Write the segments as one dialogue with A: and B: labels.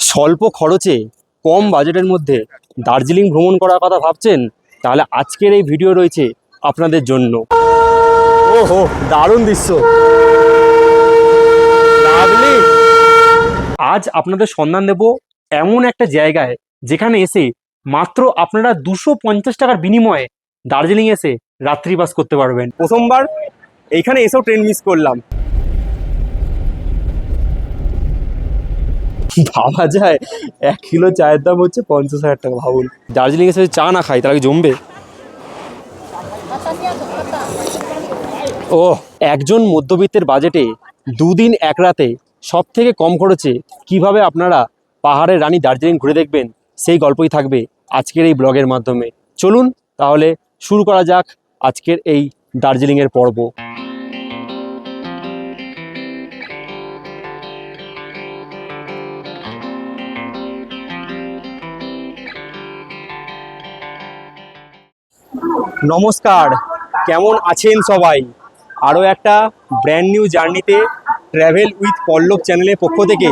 A: স্বল্প খরচে কম বাজেটের মধ্যে দার্জিলিং ভ্রমণ করার কথা ভাবছেন, তাহলে আজকের এই ভিডিও রয়েছে আপনাদের জন্য। ওহো, দারুণ দৃশ্য। আজ আপনাদের সন্ধান দেব এমন একটা জায়গায় যেখানে এসে মাত্র আপনারা 250 টাকার বিনিময়ে দার্জিলিং এসে রাত্রিবাস করতে পারবেন। প্রথমবার এইখানে এসেও ট্রেন মিস করলাম। ভাবা যায় 1 কিলো চায়ের দাম হচ্ছে 50,000 টাকা। ভাবুন, দার্জিলিং এসে চা না খাই তাহলে জমবে। ও, একজন মধ্যবিত্তের বাজেটে 2 দিন 1 রাতে সব থেকে কম খরচে কিভাবে আপনারা পাহাড়ের রানী দার্জিলিং ঘুরে দেখবেন, সেই গল্পই থাকবে আজকের এই ব্লগের মাধ্যমে। চলুন তাহলে শুরু করা যাক আজকের এই দার্জিলিংয়ের পর্ব। নমস্কার, কেমন আছেন সবাই? আরও একটা ব্র্যান্ড নিউ জার্নিতে ট্র্যাভেল উইথ পল্লব চ্যানেলের পক্ষ থেকে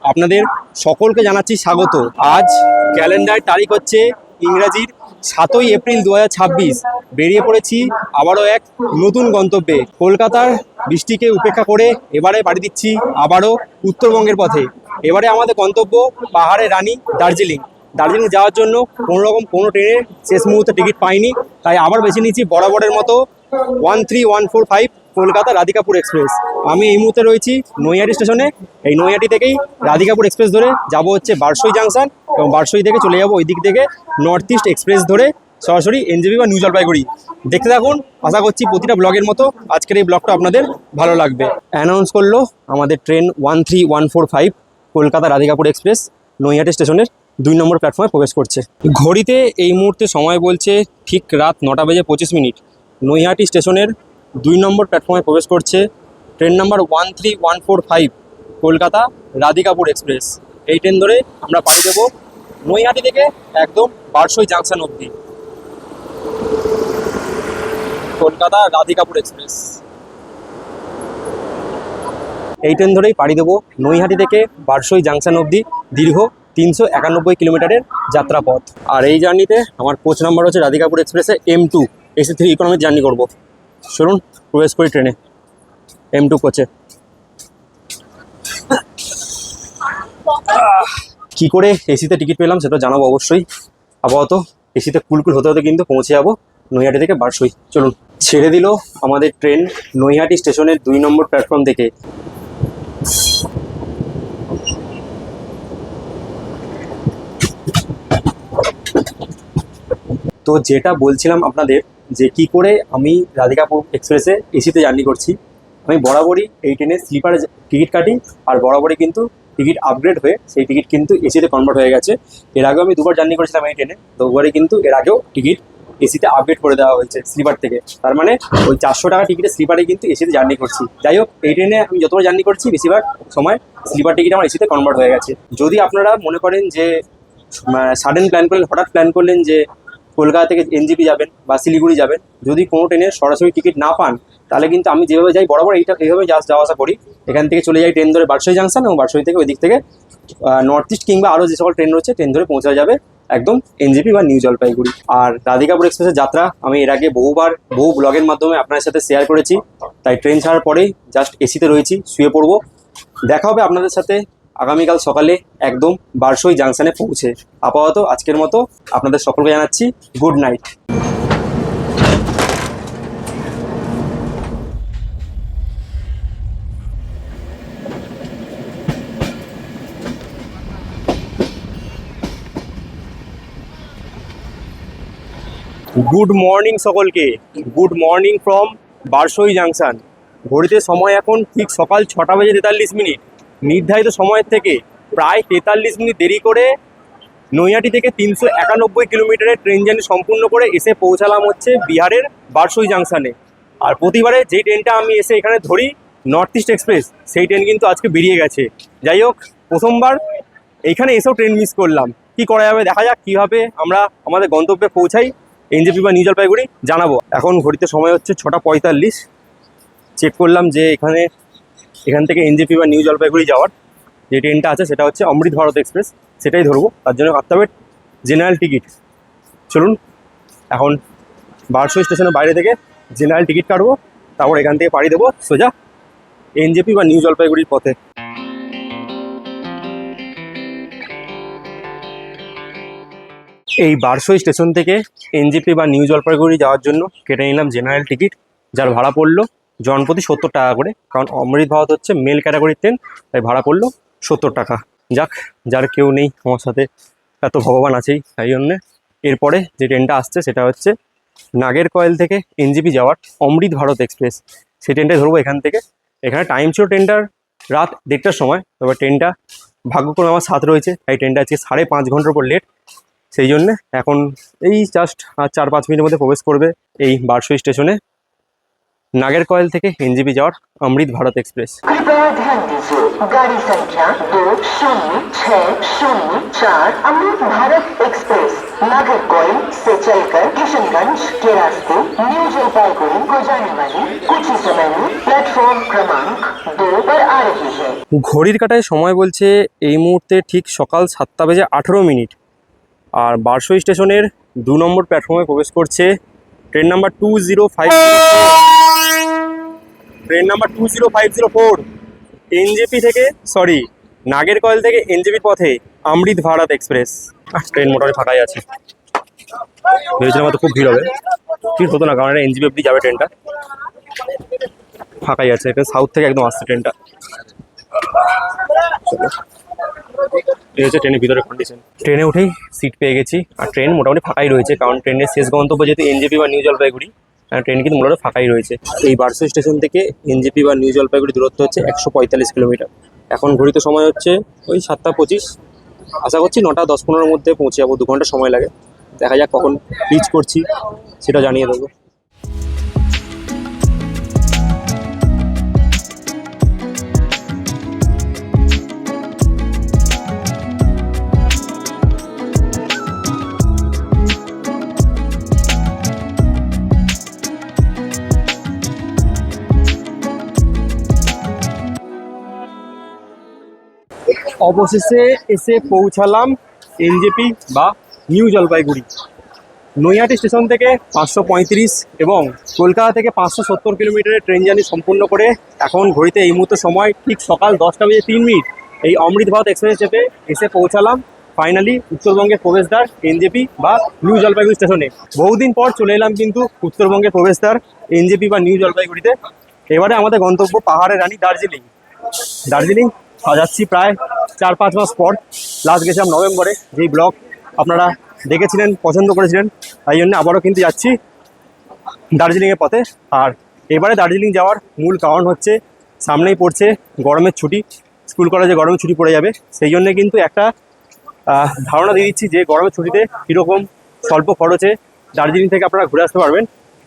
A: আপনাদের সকলকে জানাচ্ছি স্বাগত। আজ ক্যালেন্ডার তারিখ হচ্ছে ইংরাজির 7ই এপ্রিল 2026। বেরিয়ে পড়েছি আবারও এক নতুন গন্তব্যে। কলকাতার বৃষ্টিকে উপেক্ষা করে এবারে পাড়ি দিচ্ছি আবারও উত্তরবঙ্গের পথে। এবারে আমাদের গন্তব্য পাহাড়ের রানী দার্জিলিং। দার্জিলিং যাওয়ার জন্য কোনো ট্রেনের শেষ মুহূর্তে টিকিট পাইনি, তাই আবার বেছে নিয়েছি বরাবরের মতো 13145 কলকাতা রাধিকাপুর এক্সপ্রেস। আমি এই মুহূর্তে রয়েছি নৈহাটি স্টেশনে। এই নৈহাটি থেকেই রাধিকাপুর এক্সপ্রেস ধরে যাব হচ্ছে বারসই জাংশন, এবং বারসই থেকে চলে যাব ওই দিক থেকে নর্থ ইস্ট এক্সপ্রেস ধরে সরাসরি এনজেপি বা নিউ জলপাইগুড়ি। দেখতে থাকুন, আশা করছি প্রতিটা ব্লগের মতো আজকের এই ব্লগটা আপনাদের ভালো লাগবে। অ্যানাউন্স করলো আমাদের ট্রেন 13145 কলকাতা রাধিকাপুর এক্সপ্রেস নৈহাটি স্টেশনের 2 নম্বর প্ল্যাটফর্মে প্রবেশ করছে। ঘড়িতে এই মুহূর্তে সময় বলছে ঠিক রাত 9:25। নৈহাটি স্টেশনের 2 নম্বর প্ল্যাটফর্মে প্রবেশ করছে train number 13145 Kolkata Radhikapur express. এই ট্রেন ধরে আমরা পাড়ি দেবো নৈহাটি থেকে একদম বারসই জাংশন অবধি। কলকাতা রাধিকাপুর এক্সপ্রেস এই ট্রেন ধরেই পাড়ি দেবো নৈহাটি থেকে বারসই জাংশন অবধি দীর্ঘ 391 কিলোমিটারের যাত্রাপথ। আর এই জার্নিতে আমার কোচ নাম্বার হচ্ছে রাধিকাপুর এক্সপ্রেসে M2 AC3 ইকোনমি জার্নি করব। চলুন প্রবেশ করি ট্রেনে M2 কোচে। কি করে এসিতে টিকিট পেলাম সেটা জানাবো অবশ্যই। আপাতত এসিতে কুলকুল হতে হতে কিন্তু পৌঁছে যাবো নৈহাটি থেকে বারসই। চলুন, ছেড়ে দিল আমাদের ট্রেন নৈহাটি স্টেশনের 2 নম্বর প্ল্যাটফর্ম থেকে। তো যেটা বলছিলাম আপনাদের, যে কি করে আমি রাধিকাপুর এক্সপ্রেসে এসিতে জার্নি করছি। আমি বরাবরই এই ট্রেনে স্লিপারে টিকিট কাটি, আর বরাবরই কিন্তু টিকিট আপগ্রেড হয়ে সেই টিকিট কিন্তু এসিতে কনভার্ট হয়ে গেছে। এর আগেও আমি 2বার জার্নি করেছিলাম এই ট্রেনে, 2বারই কিন্তু এর আগেও টিকিট এসিতে আপগ্রেড করে দেওয়া হয়েছে স্লিপার থেকে। তার মানে ওই 400 টাকা টিকিটের স্লিপারে কিন্তু এসিতে জার্নি করছি। যাই হোক, এই ট্রেনে আমি যতবার জার্নি করছি বেশিরভাগ সময় স্লিপার টিকিট আমার এসিতে কনভার্ট হয়ে গেছে। যদি আপনারা মনে করেন যে সাডেন প্ল্যান করলেন, হঠাৎ প্ল্যান করলেন যে কলকাতা থেকে এনজেপি যাবেন বা শিলিগুড়ি যাবেন, যদি কোনো ট্রেনের সরাসরি টিকিট না পান, তাহলে কিন্তু আমি যেভাবে যাই বরাবর এইভাবে যাওয়া আসা করি। এখান থেকে চলে যাই ট্রেন ধরে বারসই জাংশন, এবং বারসই থেকে ওই দিক থেকে নর্থ ইস্ট কিংবা আরও যে সকল ট্রেন রয়েছে ট্রেন ধরে পৌঁছা যাবে একদম এনজেপি বা নিউ জলপাইগুড়ি। আর রাধিকাপুর এক্সপ্রেসের যাত্রা আমি এর আগে বহু ব্লগের মাধ্যমে আপনাদের সাথে শেয়ার করেছি, তাই ট্রেন ছাড়ার পরেই জাস্ট এসিতে রয়েছি, শুয়ে পড়বো। দেখা হবে আপনাদের সাথে আগামীকাল সকালে একদম বারসই জাংশনে পৌঁছে। আপাতত আজকের মতো আপনাদের সকলকে জানাচ্ছি গুড নাইট। গুড মর্নিং সকলকে, good morning from Barsoi junction. ঘড়িতে সময় এখন ঠিক সকাল 6:43। নির্ধারিত সময়ের থেকে প্রায় 43 মিনিট দেরি করে নৈহাটি থেকে 391 কিলোমিটারের ট্রেন জার্নি সম্পূর্ণ করে এসে পৌঁছালাম হচ্ছে বিহারের বারসই জাংশনে। আর প্রতিবারে যেই ট্রেনটা আমি এসে এখানে ধরি নর্থ ইস্ট এক্সপ্রেস, সেই ট্রেন কিন্তু আজকে বেরিয়ে গেছে। যাই হোক, প্রথমবার এইখানে এসেও ট্রেন মিস করলাম। কি করা যাবে, দেখা যাক কীভাবে আমরা আমাদের গন্তব্যে পৌঁছাই এনজেপি বা নিউ জলপাইগুড়ি, জানাবো। এখন ঘড়িতে সময় হচ্ছে 6:45। চেক করলাম যে এখান থেকে এনজেপি বা নিউ জলপাইগুড়ি যাওয়ার যে ট্রেনটা আছে সেটা হচ্ছে অমৃত ভারত এক্সপ্রেস, সেটাই ধরবো। তার জন্য কাটতে হবে জেনারেল টিকিট। চলুন এখন বারসই স্টেশনের বাইরে থেকে জেনারেল টিকিট কাটবো, তারপর এখান থেকে পাড়ি দেবো সোজা এনজেপি বা নিউ জলপাইগুড়ির পথে। এই বারসই স্টেশন থেকে এনজেপি বা নিউ জলপাইগুড়ি যাওয়ার জন্য কেটে নিলাম জেনারেল টিকিট, যার ভাড়া পড়লো জনপ্রতি 70 টাকা করে, কারণ অমৃত ভারত হচ্ছে মেল ক্যাটাগরির ট্রেন, তাই ভাড়া পড়লো 70 টাকা। যাক, যার কেউ নেই আমার সাথে, এত ভগবান আছেই, তাই জন্যে। এরপরে যে ট্রেনটা আসছে সেটা হচ্ছে নাগেরকয়েল থেকে এনজেপি যাওয়ার অমৃত ভারত এক্সপ্রেস, সেই ট্রেনটাই ধরবো এখান থেকে। এখানে টাইম ছিল ট্রেনটার রাত 1টার সময়, তবে ট্রেনটা ভাগ্যক্রমে আমার সাথ রয়েছে, তাই ট্রেনটা আজকে 5.5 ঘন্টার উপর লেট। সেই জন্যে এখন এই জাস্ট 4-5 মিনিটের মধ্যে প্রবেশ করবে এই বারসই স্টেশনে नागरकोइल থেকে एनजेपी যাওয়ার अमृत भारत एक्सप्रेस।
B: कृपया ध्यान दीजिए, गाड़ी संख्या 206004 अमृत भारत एक्सप्रेस नागरकोइल से चलकर किशनगंज के रास्ते न्यू जलपाईगुड़ी को जाने वाली कुछ ही समय में प्लेटफॉर्म क्रमांक 2 पर आ रही है।
A: ঘড়ির কাঁটায় সময় বলছে এই মুহূর্তে ঠিক সকাল 7:18 আর বারসই স্টেশনের 2 নম্বর প্ল্যাটফর্মে প্রবেশ করছে ট্রেন নাম্বার 2054 এনজেপি থেকে নাগেরকয়েল থেকে এনজেপির পথে অমৃত ভারত এক্সপ্রেস। ট্রেন মোটামুটি ফাঁকাই আছে, ভেবেছিলাম হয়তো খুব ভিড় হবে, ভিড় হতো না কারণ এটা এনজেপি অব্দি যাবে, ট্রেনটা ফাঁকাই আছে। এটা সাউথ থেকে একদম আসছে ট্রেনটা। এই হচ্ছে ট্রেনের ভিতরে কন্ডিশন। ট্রেনে উঠেই সিট পেয়ে গেছি, আর ট্রেন মোটামুটি ফাঁকাই রয়েছে, কারণ ট্রেনের শেষ গন্তব্য যেহেতু এনজেপি বা নিউ জলপাইগুড়ি, ট্রেন কিন্তু মূলত ফাঁকাই রয়েছে। এই বারসই স্টেশন থেকে এনজেপি বা নিউ জলপাইগুড়ি দূরত্ব হচ্ছে 145 কিলোমিটার। এখন ঘড়িতে সময় হচ্ছে ওই 7:25, আশা করছি 9:10-15 মধ্যে পৌঁছে যাবো, 2 ঘন্টা সময় লাগে। দেখা যাক কখন রিচ করছি সেটা জানিয়ে দেবো। অবশেষে এসে পৌঁছালাম এনজেপি বা নিউ জলপাইগুড়ি। নৈহাটি স্টেশন থেকে 535 এবং কলকাতা থেকে 570 কিলোমিটারের ট্রেন জার্নি সম্পূর্ণ করে এখন ঘড়িতে এই মুহূর্তে সময় ঠিক সকাল 10:03 এই অমৃত ভারত এক্সপ্রেস চেপে এসে পৌঁছালাম ফাইনালি উত্তরবঙ্গের প্রবেশদ্বার এনজেপি বা নিউ জলপাইগুড়ি স্টেশনে। বহুদিন পর চলে এলাম কিন্তু উত্তরবঙ্গের প্রবেশদ্বার এনজেপি বা নিউ জলপাইগুড়িতে। এবারে আমাদের গন্তব্য পাহাড়ের রানী দার্জিলিং যাচ্ছি প্রায় 4-5 মাস পর। লাস্ট গেছিলাম নভেম্বরে, যেই ব্লগ আপনারা দেখেছিলেন, পছন্দ করেছিলেন, তাই জন্য আবারও কিন্তু যাচ্ছি দার্জিলিংয়ের পথে। আর এবারে দার্জিলিং যাওয়ার মূল কারণ হচ্ছে সামনেই পড়ছে গরমের ছুটি, স্কুল কলেজে গরমের ছুটি পড়ে যাবে। সেই জন্যে কিন্তু একটা ধারণা দিয়ে দিচ্ছি যে গরমের ছুটিতে কীরকম স্বল্প খরচে দার্জিলিং থেকে আপনারা ঘুরে আসতে পারবেন।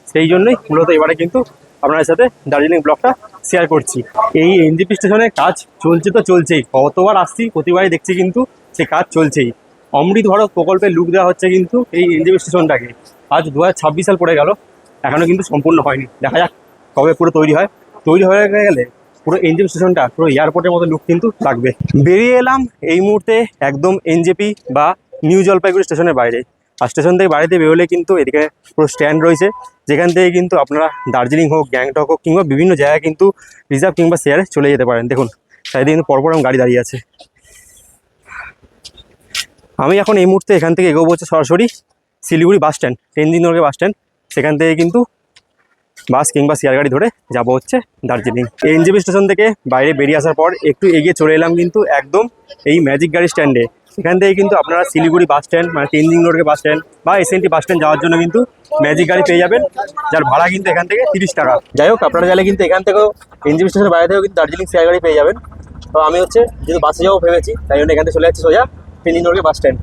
A: সেই জন্যই মূলত এবারে কিন্তু আপনাদের সাথে দার্জিলিং ব্লগটা শেয়ার করছি। এই এনজেপি স্টেশনে কাজ চলছে তো চলছেই, কতবার আসছি প্রতিবারই দেখছি কিন্তু সে কাজ চলছেই। অমৃত ভারত প্রকল্পের লুক দেওয়া হচ্ছে কিন্তু এই এনজেপি স্টেশনটাকে। আজ 2026 সাল পড়ে গেল, এখনও কিন্তু সম্পূর্ণ হয়নি। দেখা যাক কবে পুরো তৈরি হয়ে গেলে পুরো এনজেপি স্টেশনটা পুরো এয়ারপোর্টের মতো লুক কিন্তু লাগবে। বেরিয়ে এলাম এই মুহূর্তে একদম এনজেপি বা নিউ জলপাইগুড়ি স্টেশনের বাইরে। আর স্টেশন থেকে বাড়িতে বেরোলে কিন্তু এদিকে পুরো স্ট্যান্ড রয়েছে, যেখান থেকে কিন্তু আপনারা দার্জিলিং হোক, গ্যাংটক হোক, কিংবা বিভিন্ন জায়গায় কিন্তু রিজার্ভ কিংবা শেয়ারে চলে যেতে পারেন। দেখুন চারিদিকে কিন্তু পরপর গাড়ি দাঁড়িয়ে আছে। আমি এখন এই মুহূর্তে এখান থেকে এগোবো হচ্ছে সরাসরি Siliguri bus stand, Tenzing Norgay bus stand. সেখান থেকে কিন্তু বাস কিংবা শেয়ার গাড়ি ধরে যাবো হচ্ছে দার্জিলিং। এনজেপি স্টেশন থেকে বাইরে বেরিয়ে আসার পর একটু এগিয়ে চলে এলাম কিন্তু একদম এই ম্যাজিক গাড়ি স্ট্যান্ডে। এখান থেকে কিন্তু আপনারা শিলিগুড়ি বাস স্ট্যান্ড মানে তেনজিং নর্গে বাস স্ট্যান্ড বা এসএনটি বাস স্ট্যান্ড যাওয়ার জন্য কিন্তু ম্যাজিক গাড়ি পেয়ে যাবেন, যার ভাড়া কিন্তু এখান থেকে 30 টাকা। যাই হোক, আপনারা চাইলে কিন্তু এখান থেকেও এনজেপি স্টেশনের বাইরে থেকেও কিন্তু দার্জিলিং শেয়ার গাড়ি পেয়ে যাবেন। তো আমি হচ্ছে যেহেতু বাসে যাবো ভেবেছি, তাই জন্য এখান থেকে চলে যাচ্ছি সোজা তেনজিং নর্গে বাস স্ট্যান্ড।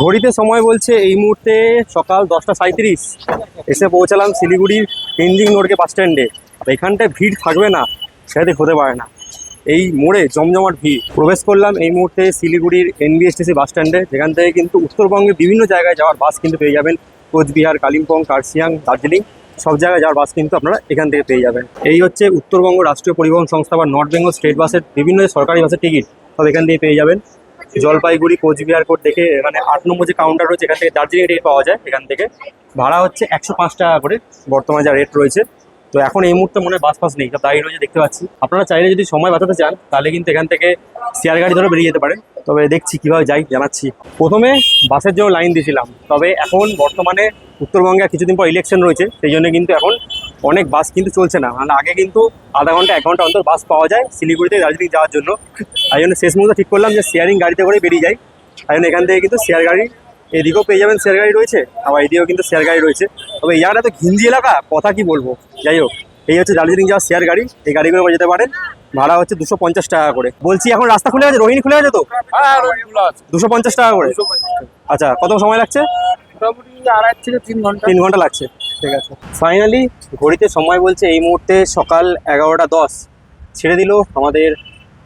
A: ঘড়িতে সময় বলছে এই মুহূর্তে সকাল 10:37। এসে পৌঁছালাম শিলিগুড়ির তেনজিং নর্গে বাস স্ট্যান্ডে। আর এখানটায় ভিড় থাকবে না সেটা হতে পারে না, এই মোড়ে জমজমাট ভিড়। প্রবেশ করলাম এই মুহূর্তে শিলিগুড়ির এনবিএসটিসি বাস স্ট্যান্ডে, যেখান থেকে কিন্তু উত্তরবঙ্গের বিভিন্ন জায়গায় যাওয়ার বাস কিন্তু পেয়ে যাবেন কোচবিহার, কালিম্পং, কার্শিয়াং, দার্জিলিং সব জায়গায় যাওয়ার বাস কিন্তু আপনারা এখান থেকে পেয়ে যাবেন। এই হচ্ছে উত্তরবঙ্গ রাষ্ট্রীয় পরিবহন সংস্থা বা নর্থ বেঙ্গল স্টেট বাসের বিভিন্ন যে সরকারি বাসের টিকিট সব এখান থেকে পেয়ে যাবেন। জলপাইগুড়ি, কোচবিহার কোড দেখে এখানে 8 নম্বর যে কাউন্টার রয়েছে এখান থেকে দার্জিলিং টিকিট পাওয়া যায়। এখান থেকে ভাড়া হচ্ছে 105 টাকা করে বর্তমানে যা রেট রয়েছে। তো এখন এই মুহূর্তে মনে হয় বাস ফাস নেই, সব দাঁড়িয়ে রয়েছে দেখতে পাচ্ছি। আপনারা চাইলে যদি সময় বাঁচাতে চান তাহলে কিন্তু এখান থেকে শেয়ার গাড়ি ধরে বেরিয়ে যেতে পারেন। তবে দেখছি কীভাবে যাই জানাচ্ছি। প্রথমে বাসের জন্য লাইন দিয়েছিলাম, তবে এখন বর্তমানে উত্তরবঙ্গে কিছুদিন পর ইলেকশন রয়েছে, সেই জন্য কিন্তু এখন অনেক বাস কিন্তু চলছে না। মানে আগে কিন্তু আধা ঘন্টা 1 ঘন্টা অন্তর বাস পাওয়া যায় শিলিগুড়ি থেকে দার্জিলিং যাওয়ার জন্য। তাই জন্য শেষ মুহূর্তে ঠিক করলাম যে শেয়ারিং গাড়িতে করে বেরিয়ে যাই। তাই জন্য এখান থেকে কিন্তু শেয়ার গাড়ি এদিকেও পেয়ে যাবেন, শেয়ার গাড়ি রয়েছে, আবার এদিকেও কিন্তু শেয়ার গাড়ি রয়েছে। তবে এই জায়গাটা তো ঘিঞ্জি এলাকা, কথা কি বলবো। যাই হোক, এই হচ্ছে দার্জিলিং যাওয়ার শেয়ার গাড়ি, এই গাড়িগুলো করে যেতে পারেন। ভাড়া হচ্ছে 250 টাকা করে। বলছি এখন রাস্তা খুলে গেছে, রোহিণী খুলে গেছে তো? 250 টাকা করে। আচ্ছা, কত সময় লাগছে?
C: মোটামুটি 2.5 থেকে 3 ঘন্টা।
A: 3 ঘন্টা লাগছে, ঠিক আছে। ফাইনালি ঘড়িতে সময় বলছে এই মুহূর্তে সকাল 11টা 10। ছেড়ে দিল আমাদের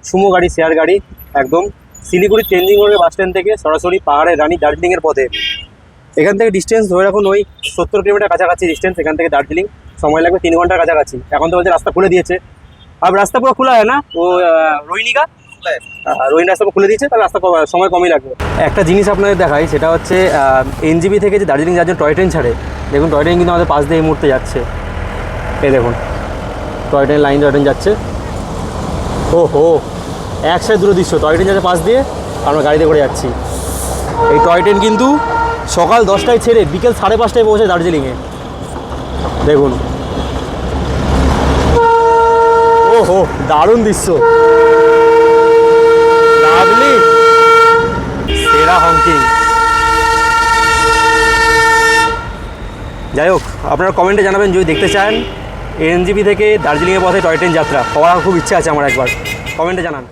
A: সুমো গাড়ি, শেয়ার গাড়ি, একদম Siliguri changing road bus stand থেকে সরাসরি পাহাড়ের রানী দার্জিলিংয়ের পথে। এখান থেকে ডিস্টেন্স ধরে রাখুন ওই 70 কিলোমিটার কাছাকাছি ডিস্টেন্স এখান থেকে দার্জিলিং। সময় লাগবে 3 ঘন্টার কাছাকাছি। এখন তো বলছে রাস্তা খুলে দিয়েছে। আর রাস্তা পুরো খোলা হয় না, ও রোহিণীকা রোহিণী রাস্তা খুলে দিয়েছে, তাহলে রাস্তা সময় কমই লাগবে। একটা জিনিস আপনাদের দেখাই, সেটা হচ্ছে এনজিবি থেকে যে দার্জিলিং যাওয়ার জন্য টয় ট্রেন ছাড়ে। দেখুন টয় ট্রেন কিন্তু আমাদের পাশ দিয়ে এই মুহূর্তে যাচ্ছে। এই দেখুন toy train line, toy train যাচ্ছে। ও হো, একসাথে দুটো দৃশ্য, টয় ট্রেন যাচ্ছে পাশ দিয়ে, আমরা গাড়িতে করে যাচ্ছি। এই টয় ট্রেন কিন্তু সকাল 10টায় ছেড়ে বিকেল 5:30টায় পৌঁছে দার্জিলিংয়ে। দেখুন, ও হো, দারুণ দৃশ্য, লাভলি, সেরা হংকিং। যাই হোক, আপনারা কমেন্টে জানাবেন যদি দেখতে চান এনজিবি থেকে দার্জিলিংয়ের পথে টয় ট্রেন যাত্রা। হওয়ার খুব ইচ্ছা আছে আমার, একবার কমেন্টে জানান।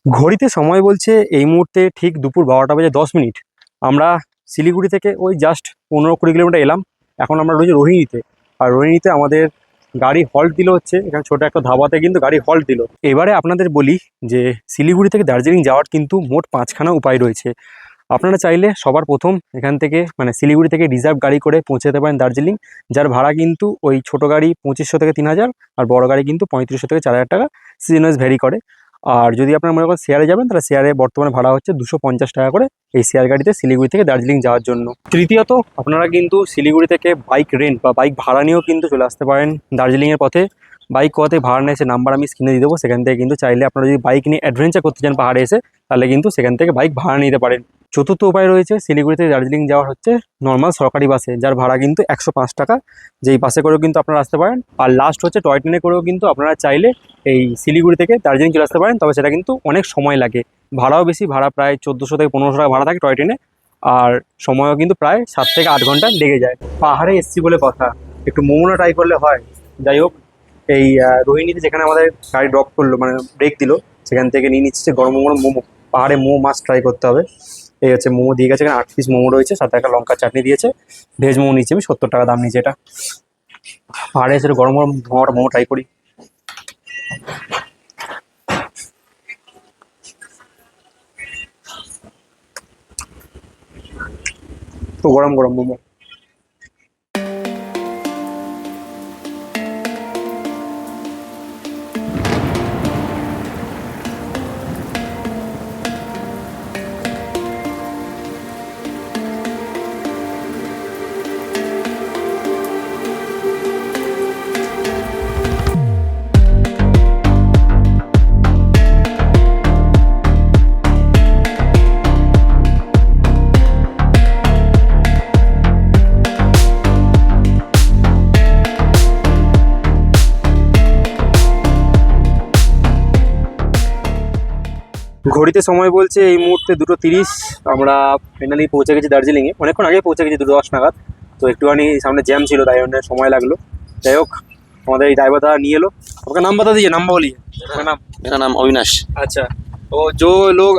A: ঘড়িতে সময় বলছে এই মুহূর্তে ঠিক দুপুর 12:10। আমরা শিলিগুড়ি থেকে ওই জাস্ট 15-20 কিলোমিটার এলাম। এখন আমরা রয়েছি রোহিণীতে। আর রোহিণীতে আমাদের গাড়ি হল্ট দিল হচ্ছে এখানে ছোটো একটা ধাবাতে, কিন্তু গাড়ি হল্ট দিল। এবারে আপনাদের বলি যে শিলিগুড়ি থেকে দার্জিলিং যাওয়ার কিন্তু মোট 5খানা উপায় রয়েছে। আপনারা চাইলে সবার প্রথম এখান থেকে মানে শিলিগুড়ি থেকে রিজার্ভ গাড়ি করে পৌঁছে যেতে পারেন দার্জিলিং, যার ভাড়া কিন্তু ওই ছোটো গাড়ি 2500 থেকে 3000, আর বড় গাড়ি কিন্তু 3500 থেকে 4000 টাকা, সিজন ওয়াইজ ভ্যারি করে। আর যদি আপনারা মনে করেন শেয়ারে যাবেন, তাহলে শেয়ারে বর্তমানে ভাড়া হচ্ছে 250 টাকা করে এই শেয়ার গাড়িতে শিলিগুড়ি থেকে দার্জিলিং যাওয়ার জন্য। তৃতীয়ত, আপনারা কিন্তু শিলিগুড়ি থেকে বাইক রেন্ট বা বাইক ভাড়া নিয়েও কিন্তু চলে আসতে পারেন দার্জিলিংয়ের পথে। বাইক কোথাতে ভাড়া নেয় সে নাম্বার আমি স্ক্রিনে দিয়ে দেবো, সেখান থেকে কিন্তু চাইলে আপনারা যদি বাইক নিয়ে অ্যাডভেঞ্চার করতে চান পাহাড়ে এসে, তাহলে কিন্তু সেখান থেকে বাইক ভাড়া নিতে পারেন। চতুর্থ উপায় রয়েছে শিলিগুড়ি থেকে দার্জিলিং যাওয়ার হচ্ছে নর্মাল সরকারি বাসে, যার ভাড়া কিন্তু 105 টাকা, যেই বাসে করেও কিন্তু আপনারা আসতে পারেন। আর লাস্ট হচ্ছে টয় ট্রেনে করেও কিন্তু আপনারা চাইলে এই শিলিগুড়ি থেকে দার্জিলিং চলে আসতে পারেন, তবে সেটা কিন্তু অনেক সময় লাগে, ভাড়াও বেশি, ভাড়া প্রায় 1400 থেকে 1500 টাকা ভাড়া থাকে টয় ট্রেনে, আর সময়ও কিন্তু প্রায় 7 থেকে 8 ঘন্টা লেগে যায়। পাহাড়ে এসছি বলে কথা, একটু মোমোনা ট্রাই করলে হয়। যাই হোক, এই রোহিণীতে যেখানে আমাদের গাড়ি ড্রপ করলো মানে ব্রেক দিল, সেখান থেকে নিয়ে নিচ্ছে গরম গরম মোমো। পাহাড়ে মোমো মাস্ট ট্রাই করতে হবে। এই হচ্ছে মোমো দিয়ে গেছে, এখানে 8 পিস মোমো রয়েছে, সাথে একটা লঙ্কা চাটনি দিয়েছে। ভেজ মোমো নিচ্ছি আমি, 70 টাকা দাম নিয়েছে এটা। পাহাড়ে এসে গরম গরম মোমো ট্রাই করি। তো গরম গরম মোমো। ঘড়িতে সময় বলছে এই মুহূর্তে 2:30। আমরা ফাইনালি পৌঁছে গেছি দার্জিলিংয়ে, অনেকক্ষণ আগে পৌঁছে গেছি, 2:10 নাগাদ। তো একটুখানি সামনে জ্যাম ছিল, তাই জন্য সময় লাগলো। যাই হোক, আমাদের এই ড্রাইভার দাদা নিয়ে এলো। আপনার নাম বতা দিয়েছে, নাম বলিए। আপনার নাম?
D: मेरा नाम अविनाश।
A: अच्छा, तो जो लोग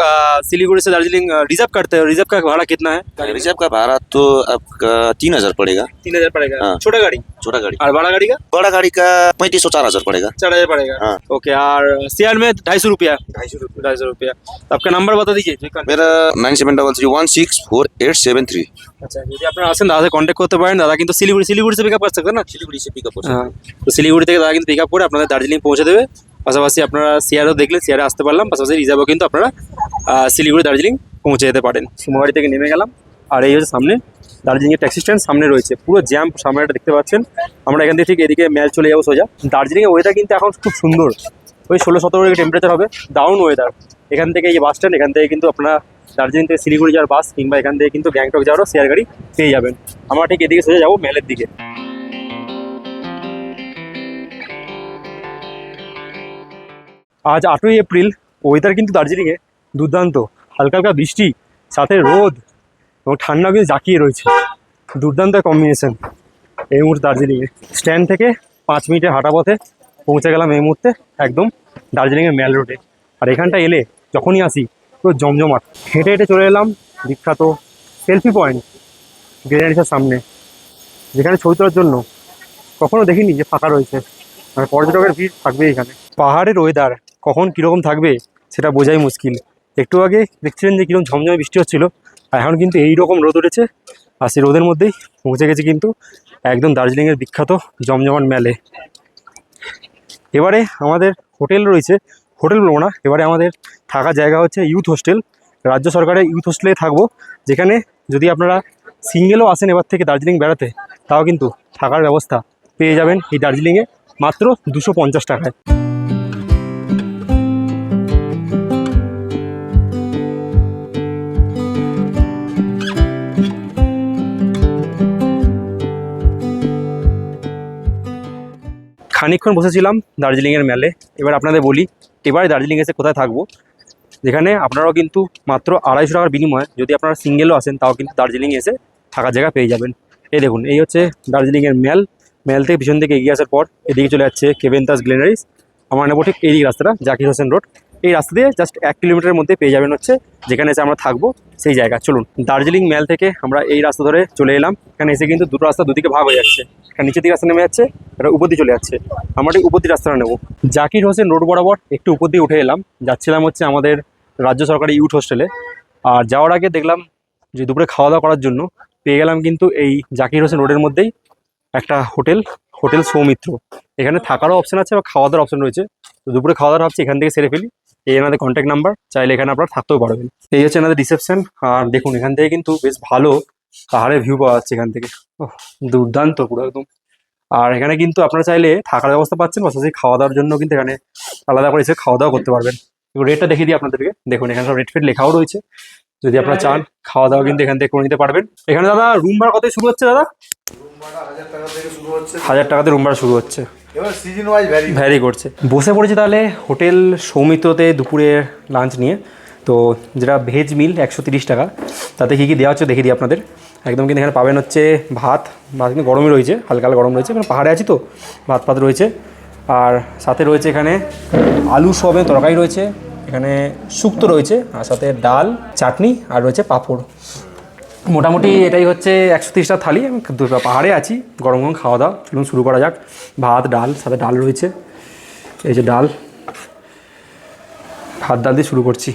A: सिलीगुड़ी से दार्जिलिंग रिजर्व करते हैं, रिजर्व का भाड़ा कितना है?
D: रिजर्व का भाड़ा तो आपका 3,000 पड़ेगा।
A: 3,000 पड़ेगा।
D: हाँ।
A: छोटा गाड़ी
D: छोटा गाड़ी,
A: और बड़ा गाड़ी का
D: बड़ा गाड़ी का 3500 4,000 पड़ेगा।
A: 4,000 पड़ेगा।
D: हाँ।
A: ओके, और शेयर में 250 रुपया। 250 रुपया। तो आपका नंबर बता दीजिए।
D: मेरा 9733164873।
A: আচ্ছা, যদি আপনারা আসেন দাদাকে কন্ট্যাক্ট করতে পারেন। দাদা কিন্তু শিলিগুড়ি থেকে পিক আপ করতে না?
D: सिलीगुड़ी से पिकअप हो
A: হ্যাঁ, তো শিলিগুড়ি থেকে দাদা কিন্তু পিক আপ করে আপনাদের দার্জিলিং পৌঁছে দেবে। পাশাপাশি আপনারা শেয়ারও দেখলেন, শেয়ারে আসতে পারলাম, পাশাপাশি রিজার্ভও কিন্তু আপনারা শিলিগুড়ি দার্জিলিং পৌঁছে যেতে পারেন। সুমাবাড়ি থেকে নেমে গেলাম, আর এই হচ্ছে সামনে দার্জিলিংয়ের ট্যাক্সি স্ট্যান্ড সামনে রয়েছে, পুরো জ্যাম সামনেটা দেখতে পাচ্ছেন। আমরা এখান থেকে ঠিক এদিকে ম্যাল চলে যাবো সোজা। দার্জিলিংয়ের ওয়েদার কিন্তু এখন খুব সুন্দর, ওই 16-17 টেম্পারেচার হবে, দারুণ ওয়েদার। এখান থেকে এই বাস স্ট্যান্ড, এখান থেকে কিন্তু আপনারা দার্জিলিং থেকে শিলিগুড়ি যাওয়ার বাস, কিংবা এখান থেকে কিন্তু গ্যাংটক যাওয়ারও শেয়ার গাড়ি পেয়ে যাবেন। আমরা ঠিক এদিকে সোজা যাবো ম্যালের দিকে। আজ 8ই এপ্রিল, ওয়েদার কিন্তু দার্জিলিংয়ে দুর্দান্ত। হালকা হালকা বৃষ্টি, সাথে রোদ এবং ঠান্ডা কিন্তু জাঁকিয়ে রয়েছে। দুর্দান্ত কম্বিনেশন এই মুহূর্তে দার্জিলিংয়ে। স্ট্যান্ড থেকে 5 মিনিটের হাঁটা পথে পৌঁছে গেলাম এই মুহূর্তে একদম দার্জিলিংয়ের ম্যাল রোডে। আর এখানটা এলে যখনই আসি পুরো জমজমাট। হেঁটে হেঁটে চলে এলাম বিখ্যাত সেলফি পয়েন্ট গ্রেনারিসের সামনে, যেখানে ছবি তোলার জন্য কখনো দেখিনি যে ফাঁকা রয়েছে। মানে পর্যটকের ভিড় থাকবে এখানে। পাহাড়ের ওয়েদার কখন কীরকম থাকবে সেটা বোঝাই মুশকিল। একটু আগে দেখছিলেন যে কীরকম ঝমঝমে বৃষ্টি হচ্ছিল, আর এখন কিন্তু এইরকম রোদ উঠেছে। আর সেই রোদের মধ্যেই পৌঁছে গেছি কিন্তু একদম দার্জিলিংয়ের বিখ্যাত জমজমাট ম্যালে। এবারে আমাদের হোটেল রয়েছে, হোটেল বলবো না, এবারে আমাদের থাকার জায়গা হচ্ছে ইউথ হোস্টেল। রাজ্য সরকারের ইউথ হোস্টেলে থাকবো, যেখানে যদি আপনারা সিঙ্গেলও আসেন এবার থেকে দার্জিলিং বেড়াতে, তাও কিন্তু থাকার ব্যবস্থা পেয়ে যাবেন এই দার্জিলিংয়ে মাত্র 250 টাকায়। খানিকক্ষণ বসেছিলাম দার্জিলিংয়ের ম্যালে। এবার আপনাদের বলি এবারে দার্জিলিং এসে কোথায় থাকবো, যেখানে আপনারাও কিন্তু মাত্র 250 টাকার বিনিময়ে যদি আপনারা সিঙ্গেলও আসেন, তাও কিন্তু দার্জিলিং এসে থাকার জায়গা পেয়ে যাবেন। এই দেখুন, এই হচ্ছে দার্জিলিংয়ের ম্যাল থেকে পিছন থেকে এগিয়ে আসার পর এদিকে চলে যাচ্ছে কেভেন্তাস গ্লেনারিস। আমার নেবো ঠিক এই রাস্তাটা, জাকির হোসেন রোড। এই রাস্তা দিয়ে জাস্ট 1 কিলোমিটারের মধ্যে পেয়ে যাবেন হচ্ছে যেখানে এসে আমরা থাকবো সেই জায়গা। চলুন, দার্জিলিং ম্যাল থেকে আমরা এই রাস্তা ধরে চলে এলাম। এখানে এসে কিন্তু দুটো রাস্তা দুদিকে ভাগ হয়ে যাচ্ছে, একটা নিচের দিকে রাস্তা নেমে যাচ্ছে, এটা উপর দিয়ে চলে যাচ্ছে। আমরা ঠিক উপর দিয়ে রাস্তাটা নেবো। জাকির হোসেন রোড বরাবর একটু উপর দিয়ে উঠে এলাম, যাচ্ছিলাম হচ্ছে আমাদের রাজ্য সরকারি ইউথ হোস্টেলে। আর যাওয়ার আগে দেখলাম যে দুপুরে খাওয়া দাওয়া করার জন্য পেয়ে গেলাম কিন্তু এই জাকির হোসেন রোডের মধ্যেই একটা হোটেল সৌমিত্র। এখানে থাকারও অপশন আছে বা খাওয়া দাওয়ার অপশন রয়েছে। তো দুপুরে খাওয়া দাওয়া ভাবছি এখান থেকে সেরে ফেলি। এই এনাদের কন্ট্যাক্ট নাম্বার, চাইলে এখানে আপনারা থাকতেও পারবেন। এই হচ্ছে এনাদের রিসেপশন। আর দেখুন এখান থেকে কিন্তু বেশ ভালো পাহাড়ের ভিউ পাওয়া যাচ্ছে এখান থেকে। দুর্দান্ত পুরো একদম। আর এখানে কিন্তু আপনারা চাইলে থাকার ব্যবস্থা পাচ্ছেন, পাশাপাশি খাওয়া দাওয়ার জন্য কিন্তু এখানে আলাদা করে এসে খাওয়া দাওয়া করতে পারবেন। রেটটা দেখিয়ে দিই আপনাদেরকে। দেখুন এখানে সব রেট ফেট লেখাও রয়েছে, যদি আপনারা চান খাওয়া দাওয়া কিন্তু এখান থেকে করে নিতে পারবেন। এখানে দাদা রুম ভাড়া কত শুরু হচ্ছে? দাদা 1000 টাকাতে রুম ভাড়া শুরু হচ্ছে,
E: এবার সিজন ওয়াইজ
A: ভ্যারি করছে। বসে পড়েছি তাহলে হোটেল সৌমিত্রতে দুপুরে লাঞ্চ নিয়ে। তো যেটা ভেজ মিল 130 টাকা, তাতে কী কী দেওয়া হচ্ছে দেখিয়ে দিই আপনাদের। একদম কিন্তু এখানে পাবেন হচ্ছে ভাত কিন্তু গরমই রয়েছে, হালকা হালকা গরম রয়েছে, কারণ পাহাড়ে আছি তো ভাত রয়েছে। আর সাথে রয়েছে এখানে আলু সোয়াবিনের তরকারি রয়েছে, এখানে শুক্তো রয়েছে, আর সাথে ডাল, চাটনি, আর রয়েছে পাঁপড়। মোটামুটি এটাই হচ্ছে 130 টাকা থালি। আমি পাহাড়ে আছি, গরম গরম খাওয়া দাওয়া। চলুন শুরু করা যাক। ভাত ডাল, সাথে ডাল রয়েছে, এই যে ডাল, ভাত ডাল দিয়ে শুরু করছি।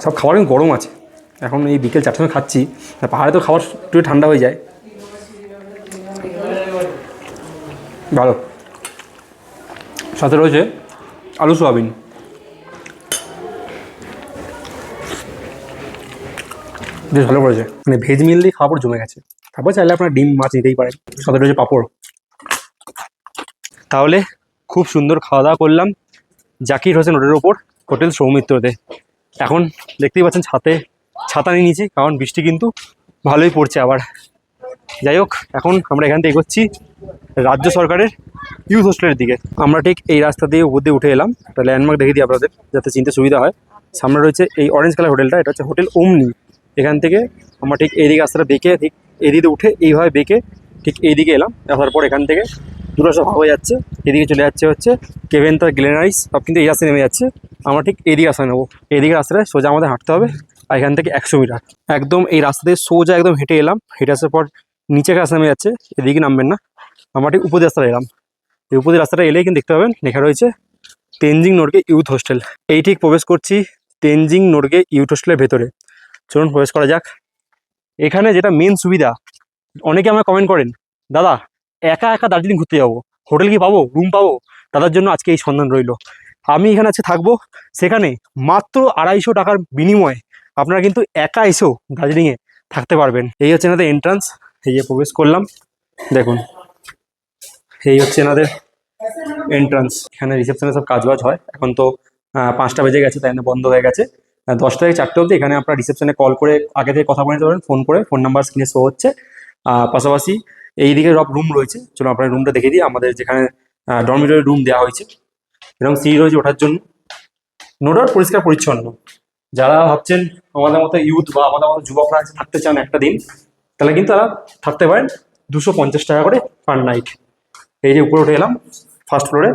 A: সব খাবার কিন্তু গরম আছে, এখন এই বিকেল 4টার সময় খাচ্ছি। পাহাড়ে তো খাবার একটু ঠান্ডা হয়ে যায়, ভালো। সাথে রয়েছে আলু সোয়াবিন। বেশ ভালো করেছে, মানে ভেজ মিল দিয়ে খাওয়ার পর জমে গেছে। তারপর চাইলে আপনার ডিম মাছ নিতেই পারেন, সাথে রয়েছে পাঁপড়। তাহলে খুব সুন্দর খাওয়া দাওয়া করলাম জাকির হোসেন রোডের ওপর হোটেল সৌমিত্রতে। এখন দেখতেই পাচ্ছেন ছাতা নিয়ে নিয়েছি, কারণ বৃষ্টি কিন্তু ভালোই পড়ছে আবার। যাই হোক, এখন আমরা এখান থেকে এগোচ্ছি রাজ্য সরকারের ইউথ হোস্টেলের দিকে। আমরা ঠিক এই রাস্তা দিয়ে উপর দিয়ে উঠে এলাম। একটা ল্যান্ডমার্ক দেখিয়ে দিই আপনাদের, যাতে চিনতে সুবিধা হয়। সামনে রয়েছে এই অরেঞ্জ কালার হোটেলটা, এটা হচ্ছে হোটেল ওমনি। এখান থেকে আমরা ঠিক এইদিকে রাস্তাটা বেঁকে ঠিক এদিকে উঠে এইভাবে বেঁকে ঠিক এইদিকে এলাম। আসার পর এখান থেকে দুটো সব হয়ে যাচ্ছে। এদিকে চলে যাচ্ছে হচ্ছে কেভেন্তার গ্লেনারিস, সব কিন্তু এই রাস্তায় নেমে যাচ্ছে। আমরা ঠিক এদিকে রাস্তায় নেবো। এদিকে রাস্তায় সোজা আমাদের হাঁটতে হবে, আর এখান থেকে 100 মিটার একদম এই রাস্তা দিয়ে সোজা একদম হেঁটে এলাম। হেঁটে আসার পর নিচে রাস্তা নেমে যাচ্ছে, এদিকে নামবেন না, আমরা ঠিক উপর রাস্তায় এলাম। এই উপর রাস্তাটা এলেই কিন্তু দেখতে পাবেন লেখা রয়েছে তেনজিং নোরগে ইউথ হোস্টেল। এই ঠিক প্রবেশ করছি তেনজিং নোরগে ইউথ হোস্টেলের ভেতরে। চলুন প্রবেশ করা যাক। এখানে যেটা মেন সুবিধা, অনেকে আমায় কমেন্ট করেন, দাদা একা একা দার্জিলিং ঘুরতে যাবো, হোটেল কি পাবো, রুম পাবো? দাদার জন্য আজকে এই সন্ধান রইল। আমি এখানে আজকে থাকবো, সেখানে মাত্র 250 টাকার বিনিময়ে আপনারা কিন্তু একা এসেও দার্জিলিংয়ে থাকতে পারবেন। এই হচ্ছে এনাদের এন্ট্রান্স। এই যে প্রবেশ করলাম, দেখুন এই হচ্ছে এনাদের এন্ট্রান্স। এখানে রিসেপশনে সব কাজবাজ হয়। এখন তো 5টা বেজে গেছে, তাই জন্য বন্ধ হয়ে গেছে। 10টা থেকে 4টে অবধি এখানে আপনারা রিসেপশনে কল করে আগে থেকে কথা বলে নিতে পারেন, ফোন করে, ফোন নাম্বার স্ক্রিনে শো হচ্ছে। পাশাপাশি এইদিকে সব রুম রয়েছে, চলো আপনার রুমটা দেখে দিই। আমাদের যেখানে ডরমিটরি রুম দেওয়া হয়েছে, এরকম সিঁড়ি রয়েছে ওঠার জন্য। নো ডাউট পরিষ্কার পরিচ্ছন্ন। যারা ভাবছেন আমাদের মতো ইউথ বা আমাদের মতো যুবকরা থাকতে চান একটা দিন, তাহলে কিন্তু তারা থাকতে পারেন 250 টাকা করে পার নাইট। এই যে উপরে উঠে এলাম ফার্স্ট ফ্লোরে,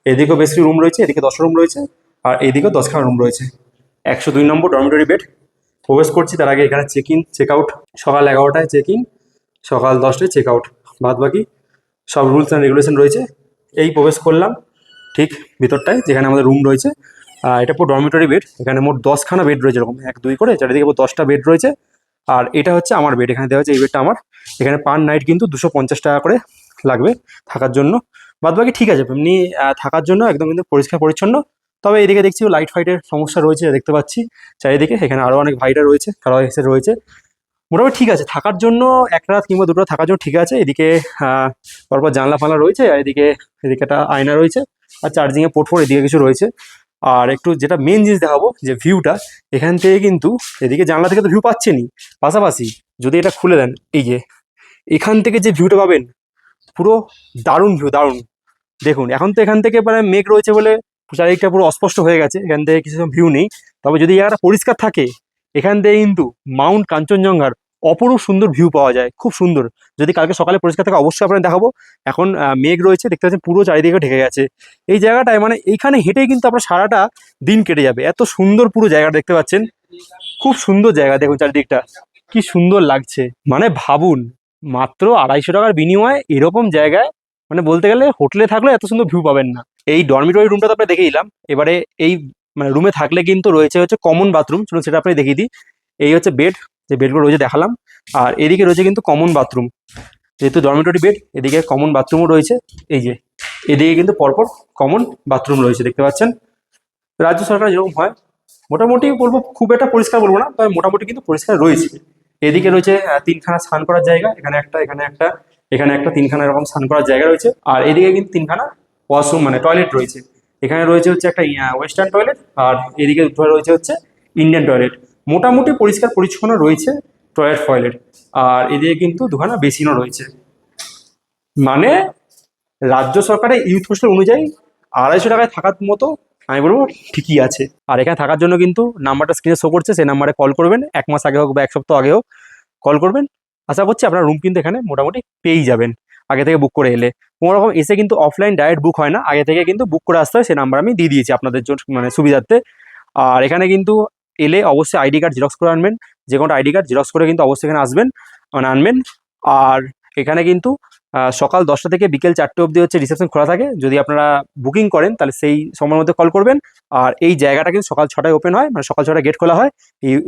A: এদিকেও বেশ কিছু রুম রয়েছে, এদিকে 10 রুম রয়েছে, আর এদিকেও 10খানা রুম রয়েছে। 102 নম্বর ডরমিটরি বেড। প্রবেশ করছি, তার আগে এখানে চেক ইন চেক আউট। সকাল 11টায় চেক ইন, সকাল 10টায় চেক আউট, বাদ বাকি সব রুলস অ্যান্ড রেগুলেশন রয়েছে। এই প্রবেশ করলাম ঠিক ভিতরটায় যেখানে আমাদের রুম রয়েছে। এটা পুরো ডরমিটরি বেড। এখানে মোট 10খানা বেড রয়েছে, এরকম 1 2 করে চারিদিকে 10টা বেড রয়েছে। আর এটা হচ্ছে আমার বেড, এখানে দেওয়া হচ্ছে এই বেডটা আমার। এখানে পার নাইট কিন্তু 250 টাকা করে লাগবে থাকার জন্য। বাদ বাকি ঠিক আছে, এমনি থাকার জন্য একদম কিন্তু পরিষ্কার পরিচ্ছন্ন। তবে এদিকে দেখছি লাইট ফাইটের সমস্যা রয়েছে, দেখতে পাচ্ছি চারিদিকে। এখানে আরও অনেক ভাইরা রয়েছে, কারো এসে রয়েছে। মোটামুটি ঠিক আছে থাকার জন্য, 1 রাত কিংবা 2 রাত থাকার জন্য ঠিক আছে। এদিকে পরপর জানলা ফানলা রয়েছে, আর এদিকে একটা আয়না রয়েছে, আর চার্জিংয়ে পোর্ট এদিকে কিছু রয়েছে। আর একটু যেটা মেন জিনিস দেখাবো, যে ভিউটা এখান থেকে কিন্তু এদিকে জানলা থেকে তো ভিউ পাচ্ছেনই, পাশাপাশি যদি এটা খুলে দেন, এই যে এখান থেকে যে ভিউটা পাবেন, পুরো দারুণ ভিউ, দারুণ। দেখুন এখন তো এখান থেকে মানে মেঘ রয়েছে বলে চারিদিকটা পুরো অস্পষ্ট হয়ে গেছে, এখান থেকে কিছু ভিউ নেই। তবে যদি জায়গাটা পরিষ্কার থাকে, এখান থেকে কিন্তু মাউন্ট কাঞ্চনজঙ্ঘার অপরূপ সুন্দর ভিউ পাওয়া যায়, খুব সুন্দর। যদি কালকে সকালে পরিষ্কার থাকে অবশ্যই আপনাদের দেখাবো। এখন মেঘ রয়েছে, দেখতে পাচ্ছেন পুরো চারিদিকে ঢেকে গেছে। এই জায়গাটায় মানে এইখানে হেঁটেই কিন্তু আপনার সারাটা দিন কেটে যাবে, এত সুন্দর পুরো জায়গাটা দেখতে পাচ্ছেন। খুব সুন্দর জায়গা, দেখুন চারিদিকটা কি সুন্দর লাগছে। মানে ভাবুন, মাত্র 250 টাকার বিনিময়ে এরকম জায়গায়, মানে বলতে গেলে হোটেলে থাকলে এত সুন্দর ভিউ পাবেন না। এই ডরমিটরি রুমটা তো আপনি দেখে দিলাম। এবারে এই মানে রুমে থাকলে কিন্তু রয়েছে হচ্ছে কমন বাথরুম, চলুন সেটা আপনি দেখিয়ে দিই। এই হচ্ছে বেড, যে বেডগুলো রয়েছে দেখালাম। আর এদিকে রয়েছে কিন্তু কমন বাথরুম, যেহেতু ডরমিটরি বেড এদিকে কমন বাথরুমও রয়েছে। এই যে এদিকে কিন্তু পরপর কমন বাথরুম রয়েছে, দেখতে পাচ্ছেন। রাজ্য সরকার যেরকম হয় মোটামুটি বলবো, খুব একটা পরিষ্কার বলবো না, তবে মোটামুটি কিন্তু পরিষ্কার রয়েছে। এদিকে রয়েছে 3খানা স্নান করার জায়গা, এখানে একটা, এখানে একটা, এখানে একটা, 3খানা এরকম স্নান করার জায়গা রয়েছে। আর এদিকে কিন্তু 3খানা ওয়াশরুম মানে টয়লেট রয়েছে। এখানে রয়েছে হচ্ছে একটা ওয়েস্টার্ন টয়লেট, আর এদিকে রয়েছে হচ্ছে ইন্ডিয়ান টয়লেট। মোটামুটি পরিষ্কার পরিচ্ছন্ন রয়েছে টয়লেট। আর এদিকে কিন্তু 2খানা বেসিনও রয়েছে। মানে রাজ্য সরকারের ইউথ হোস্টেল অনুযায়ী 250 টাকায় থাকার মতো আমি বলবো ঠিকই আছে। আর এখানে থাকার জন্য কিন্তু নাম্বারটা স্ক্রিনে শো করছে, সেই নাম্বারে কল করবেন। 1 মাস আগে হোক বা 1 সপ্তাহ আগে হোক কল করবেন। আশা করছি আপনার রুম কিন্তু এখানে মোটামুটি পেয়েই যাবেন আগে থেকে বুক করে এলে। কোনো রকম এসে কিন্তু অফলাইন ডাইরেক্ট বুক হয় না, আগে থেকে কিন্তু বুক করে আসতে হয়। সেই নাম্বার আমি দিয়ে দিয়েছি আপনাদের জন্য মানে সুবিধার্থে। আর এখানে কিন্তু এলে অবশ্যই আইডি কার্ড জেরক্স করে আনবেন, যে কোনো আইডি কার্ড জেরক্স করে কিন্তু অবশ্যই এখানে আসবেন, মানে আনবেন। আর এখানে কিন্তু সকাল 10টা থেকে বিকেল 4টে অবধি হচ্ছে রিসেপশন খোলা থাকে। যদি আপনারা বুকিং করেন তাহলে সেই সময়ের মধ্যে কল করবেন। আর এই জায়গাটা কিন্তু সকাল 6টায় ওপেন হয়, মানে সকাল 6টায় গেট খোলা হয়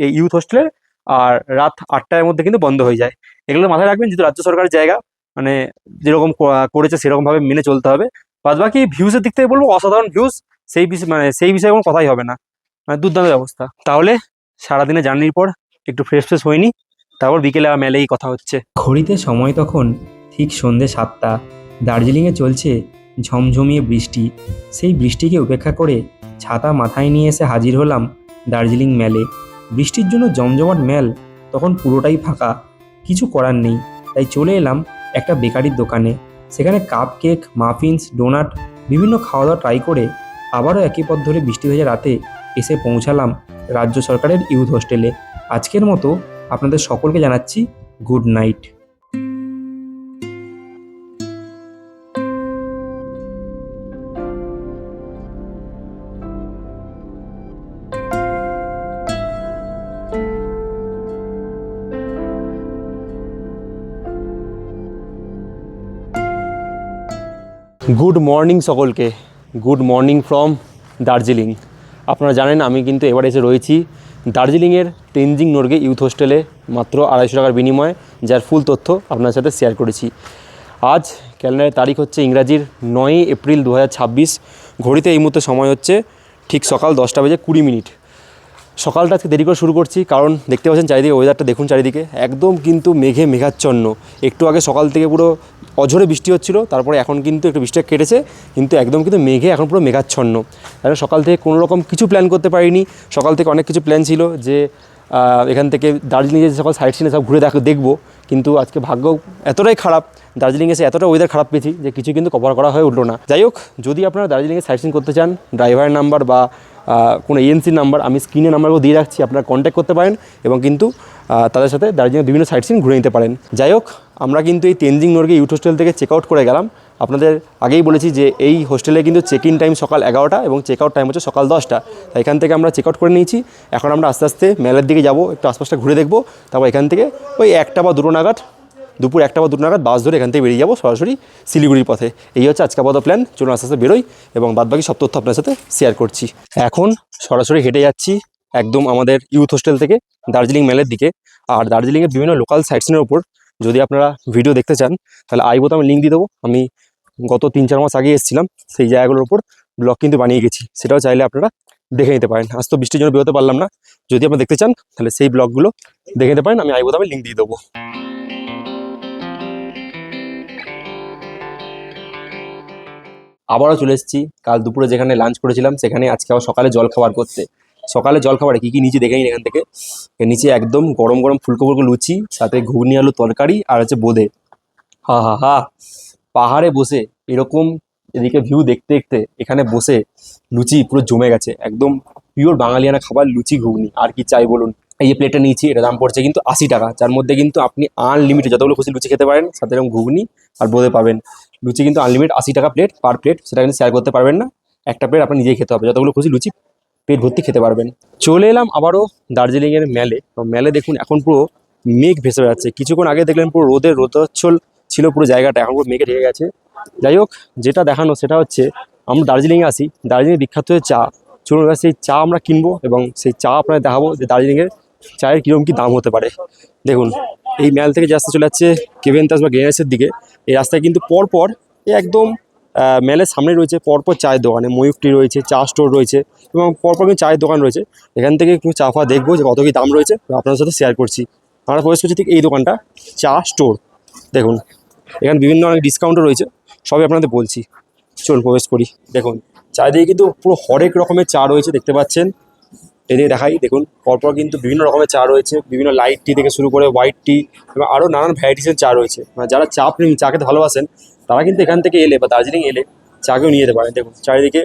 A: এই ইউথ হোস্টেলের। আর রাত 8টার মধ্যে কিন্তু বন্ধ হয়ে যায়। এগুলো মাথায় রাখবেন, যেহেতু রাজ্য সরকারের জায়গা, মানে যেরকম করেছে সেরকমভাবে মেনে চলতে হবে। বাদ বাকি ভিউজের দিক থেকে বলবো অসাধারণ ভিউজ, সেই বিষয়ে কোনো কথাই হবে না, মানে দুর্দান্ত ব্যবস্থা। তাহলে সারাদিনে জার্নির পর একটু ফ্রেশ হয়নি, তারপর বিকেলে মেলেই কথা হচ্ছে।
E: ঘড়িতে সময় তখন ঠিক সন্ধ্যে 7টা। দার্জিলিংয়ে চলছে ঝমঝমিয়ে বৃষ্টি। সেই বৃষ্টিকে উপেক্ষা করে ছাতা মাথায় নিয়ে এসে হাজির হলাম দার্জিলিং মেলে। বৃষ্টির জন্য জমজমাট মেল তখন পুরোটাই ফাঁকা। কিছু করার নেই, তাই চলে এলাম একটা বেকারির দোকানে। সেখানে কাপ কেক, মাফিনস, ডোনাট বিভিন্ন খাওয়া দাওয়া ট্রাই করে আবারও একই পথ ধরে বৃষ্টি ভেজা রাতে এসে পৌঁছালাম রাজ্য সরকারের ইউথ হোস্টেলে। আজকের মতো আপনাদের সকলকে জানাচ্ছি গুড নাইট।
A: গুড মর্নিং সকলকে, গুড মর্নিং ফ্রম দার্জিলিং। আপনারা জানেন আমি কিন্তু এবার এসে রয়েছি দার্জিলিংয়ের তেনজিং নোরগে ইউথ হোস্টেলে মাত্র 250 টাকার বিনিময়ে, যার ফুল তথ্য আপনার সাথে শেয়ার করেছি। আজ ক্যালেন্ডারের তারিখ হচ্ছে ইংরাজির 9 এপ্রিল 2026। ঘড়িতে এই মুহূর্তে সময় হচ্ছে ঠিক সকাল 10:20। সকালটা আজকে দেরি করে শুরু করছি, কারণ দেখতে পাচ্ছেন চারিদিকে ওয়েদারটা দেখুন, চারিদিকে একদম কিন্তু মেঘাচ্ছন্ন। একটু আগে সকাল থেকে পুরো অঝরে বৃষ্টি হচ্ছিল, তারপরে এখন কিন্তু একটু বৃষ্টিটা কেটেছে, কিন্তু একদম কিন্তু মেঘে এখন পুরো মেঘাচ্ছন্ন। কারণ সকাল থেকে কোনো রকম কিছু প্ল্যান করতে পারিনি। সকাল থেকে অনেক কিছু প্ল্যান ছিল যে এখান থেকে দার্জিলিংয়ে যে সকল সাইট সিনে সব ঘুরে দেখবো, কিন্তু আজকে ভাগ্য এতটাই খারাপ, দার্জিলিং এসে এতটা ওয়েদার খারাপ পেয়েছি যে কিছু কিন্তু কভার করা হয়ে উঠলো না। যাই হোক, যদি আপনারা দার্জিলিংয়ে সাইট সিন করতে চান, ড্রাইভারের নাম্বার বা কোনো এজেন্সির নাম্বার আমি স্ক্রিনে নাম্বারগুলো দিয়ে রাখছি, আপনারা কন্ট্যাক্ট করতে পারেন এবং কিন্তু তাদের সাথে দার্জিলিংয়ের বিভিন্ন সাইট সিন ঘুরে নিতে পারেন। যাই হোক, আমরা কিন্তু এই তেনজিং নোরগে ইউথ হোস্টেল থেকে চেক আউট করে গেলাম। আপনাদের আগেই বলেছি যে এই হোস্টেলে কিন্তু চেক ইন টাইম সকাল 11টা এবং চেক আউট টাইম হচ্ছে সকাল 10টা। তাই এখান থেকে আমরা চেক আউট করে নিয়েছি। এখন আমরা আস্তে আস্তে মেলের দিকে যাব, একটু আশপাশটা ঘুরে দেখবো। তারপর এখান থেকে ওই 1টা বা 2টো নাগাদ, দুপুর 1টা বা 2টো নাগাদ বাস ধরে এখান থেকে বেরিয়ে যাবো সরাসরি শিলিগুড়ির পথে। এই হচ্ছে আজকে আপাতত প্ল্যান। চলুন আস্তে আস্তে বেরোই এবং বাদবাকি সব তথ্য আপনার সাথে শেয়ার করছি। এখন সরাসরি হেঁটে যাচ্ছি একদম আমাদের ইউথ হোস্টেল থেকে দার্জিলিং মেলের দিকে। আর দার্জিলিংয়ের বিভিন্ন লোকাল সাইট সিনের উপর যদি আপনারা ভিডিও দেখতে চান, তাহলে আই বোতামে লিঙ্ক দিয়ে দেবো। আমি গত 3-4 মাস আগে এসেছিলাম, সেই জায়গাগুলোর উপর ব্লগ কিন্তু বানিয়ে গেছি, সেটাও চাইলে আপনারা দেখে নিতে পারেন। আজ তো বৃষ্টির জন্য বেরোতে পারলাম না, যদি আপনারা দেখতে চান তাহলে সেই ব্লগগুলো দেখে নিতে পারেন, আমি আই বোতামে লিঙ্ক দিয়ে দেবো। আবারও চলে এসেছি কাল দুপুরে যেখানে লাঞ্চ করেছিলাম, সেখানে আজকে আবার সকালে জলখাবার করতে। সকালে জলখাবারে কী কী নিচে দেখে নিন এখান থেকে। এর নিচে একদম গরম গরম ফুলকো ফুলকো লুচি, সাথে ঘুগনি আলু তরকারি, আর হচ্ছে বোঁদে। হা হা হা, পাহাড়ে বসে এরকম এদিকে ভিউ দেখতে দেখতে এখানে বসে লুচি পুরো জমে গেছে। একদম পিওর বাঙালিয়ানা খাবার, লুচি ঘুগনি, আর কি চাই বলুন। এই যে প্লেটটা নিয়েছি, এটা দাম পড়ছে কিন্তু 80 টাকা, যার মধ্যে কিন্তু আপনি আনলিমিটেড যতগুলো খুশি লুচি খেতে পারেন, সাথে এরকম ঘুগনি আর বোঁদে পাবেন। লুচি কিন্তু আনলিমিটেড 80 টাকা প্লেট, পার প্লেট। সেটা কিন্তু শেয়ার করতে পারবেন না, একটা প্লেট আপনার নিজেই খেতে হবে। যতগুলো খুশি লুচি পেট ভর্তি খেতে পারবেন। চলে এলাম আবারও দার্জিলিংয়ের মেলে। মেলে দেখুন এখন পুরো মেঘ ভেসে যাচ্ছে। কিছুক্ষণ আগে দেখলেন পুরো রোদোচ্ছল ছিল পুরো জায়গাটা, এখন পুরো মেঘে ঢেকে গেছে। যাই হোক, যেটা দেখানো সেটা হচ্ছে আমরা দার্জিলিংয়ে আসি, দার্জিলিংয়ে বিখ্যাত হচ্ছে চা। চলুন সেই চা আমরা কিনবো এবং সেই চা আপনাদের দেখাবো যে দার্জিলিংয়ের চায়ের কীরকম কী দাম হতে পারে। দেখুন, এই মেল থেকে যে রাস্তা চলে যাচ্ছে কেভেন্তাস বা গ্রেনাইসের দিকে, এই রাস্তায় কিন্তু পরপর একদম মেলের সামনে রয়েছে পরপর চায়ের দোকানে ময়ূখ টি রয়েছে, চা স্টোর রয়েছে এবং পরপর কিন্তু চায়ের দোকান রয়েছে। এখান থেকে একটু চা ফা দেখবো যে কত কী দাম রয়েছে, আপনাদের সাথে শেয়ার করছি। আমরা প্রবেশ করছি ঠিক এই দোকানটা, চা স্টোর। দেখুন এখানে বিভিন্ন অনেক ডিসকাউন্টও রয়েছে, সবই আপনাদের বলছি। চলুন প্রবেশ করি। দেখুন চারিদিকে কিন্তু পুরো হরেক রকমের চা রয়েছে, দেখতে পাচ্ছেন। এদিকে দেখাই, দেখুন পরপর কিন্তু বিভিন্ন রকমের চা রয়েছে, বিভিন্ন লাইট টি থেকে শুরু করে হোয়াইট টি এবং আরও নানান ভ্যারাইটিসের চা রয়েছে। মানে যারা চা প্রেমী, চা খেতে ভালোবাসেন, তারা কিন্তু এখান থেকে এলে বা দার্জিলিং এলে চাকেও নিয়ে যেতে পারেন। দেখুন চারিদিকে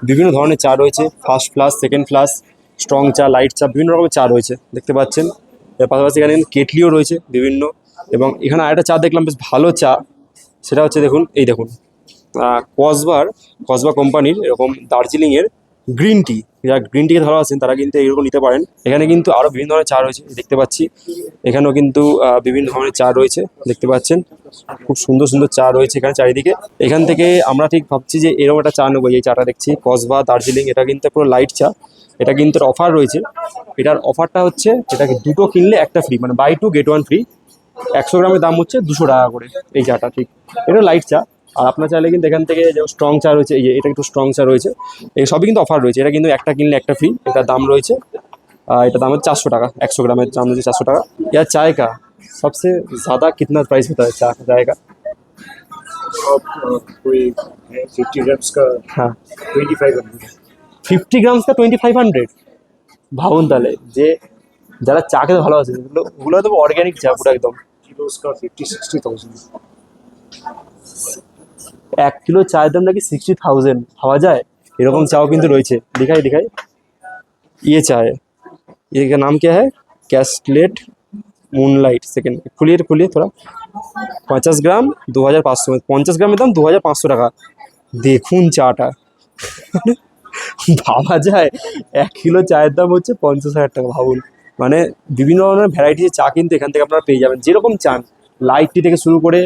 A: বিভিন্ন ধরনের চা রয়েছে, first flush, second flush, strong চা, লাইট চা, বিভিন্ন রকমের চা রয়েছে দেখতে পাচ্ছেন। এর পাশাপাশি এখানে কেটলিও রয়েছে বিভিন্ন। এবং এখানে আরেকটা চা দেখলাম বেশ ভালো চা, সেটা হচ্ছে দেখুন, এই দেখুন কসবা কোম্পানির এরকম দার্জিলিংয়ের গ্রিন টি। যারা গ্রিন টিকে ভালোবাসেন তারা কিন্তু এইরকম নিতে পারেন। এখানে কিন্তু আরও বিভিন্ন ধরনের চা রয়েছে দেখতে পাচ্ছি। এখানেও কিন্তু বিভিন্ন ধরনের চা রয়েছে দেখতে পাচ্ছেন, খুব সুন্দর সুন্দর চা রয়েছে এখানে চারিদিকে। এখান থেকে আমরা ঠিক ভাবছি যে এরকম একটা চা নেবো। এই চাটা দেখছি কসবা দার্জিলিং, এটা কিন্তু পুরো লাইট চা। এটা কিন্তু অফার রয়েছে। এটার অফারটা হচ্ছে এটাকে দুটো কিনলে একটা ফ্রি, মানে বাই 2 get 1 ফ্রি। 100 গ্রামের দাম হচ্ছে 200 টাকা করে এই চাটা। ঠিক এটা লাইট চা। আর আপনার চাইলে কিন্তু এখান থেকে যে স্ট্রং চা রয়েছে, এই যে এটা একটু স্ট্রং চা রয়েছে, এই সবই কিন্তু অফার রয়েছে। এটা কিন্তু একটা কিনলে একটা ফ্রি, এটার দাম রয়েছে, এটা দাম হচ্ছে 400 টাকা। 100 গ্রামের দাম রয়েছে 400 টাকা। यार चाय का सबसे ज़्यादा कितना प्राइस होता है चाय का?
F: कोई 50 ग्राम्स का
A: हाँ
F: 2500।
A: 50 গ্রামস का 2500। ভাবুন তাহলে যে যারা চা খেতে ভালোবাসে, ওগুলো তো অর্গ্যানিক চা পুরো একদম।
F: किलो उसका 50-60,000।
A: 1 কিলো চায়ের দাম নাকি 60,000। ভাবা যায়? এরকম চাও কিন্তু রয়েছে। दिखाई ये चाय है, ये का नाम क्या है? कैस्टलेट मूनलाइट। सेकेंड खुलिए थोड़ा। 50 গ্রাম 2500, 50 গ্রামের দাম 2500 টাকা। দেখুন চাটা ভাবা যায় 1 কিলো চায়ের দাম হচ্ছে 50,000 টাকা। ভাবুন, মানে বিভিন্ন ধরনের ভ্যারাইটির চা কিন্তু এখান থেকে আপনারা পেয়ে যাবেন, যেরকম চান। লাইট টি থেকে শুরু করে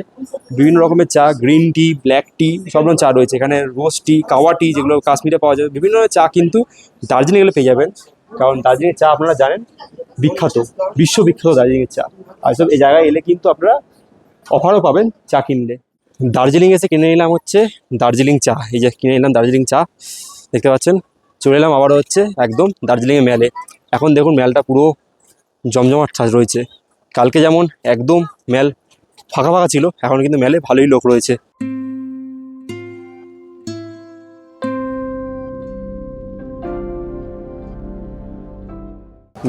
A: বিভিন্ন রকমের চা, গ্রিন টি, ব্ল্যাক টি, সব রকম চা রয়েছে এখানে। রোজ টি, কাওয়া টি, যেগুলো কাশ্মীরে পাওয়া যায়, বিভিন্ন ধরনের চা কিন্তু দার্জিলিং এগুলো পেয়ে যাবেন। কারণ দার্জিলিংয়ের চা আপনারা জানেন বিখ্যাত, বিশ্ববিখ্যাত দার্জিলিংয়ের চা। আর সব এই জায়গায় এলে কিন্তু আপনারা অফারও পাবেন চা কিনলে। দার্জিলিং এসে কিনে নিলাম হচ্ছে দার্জিলিং চা। এই যে কিনে নিলাম দার্জিলিং চা, দেখতে পাচ্ছেন। চলে এলাম আবারও হচ্ছে একদম দার্জিলিংয়ের ম্যালে। এখন দেখুন ম্যালটা পুরো জমজমাট রয়েছে। কালকে যেমন একদম ম্যাল ফাঁকা ফাঁকা ছিল, এখন কিন্তু ম্যালে ভালোই লোক রয়েছে।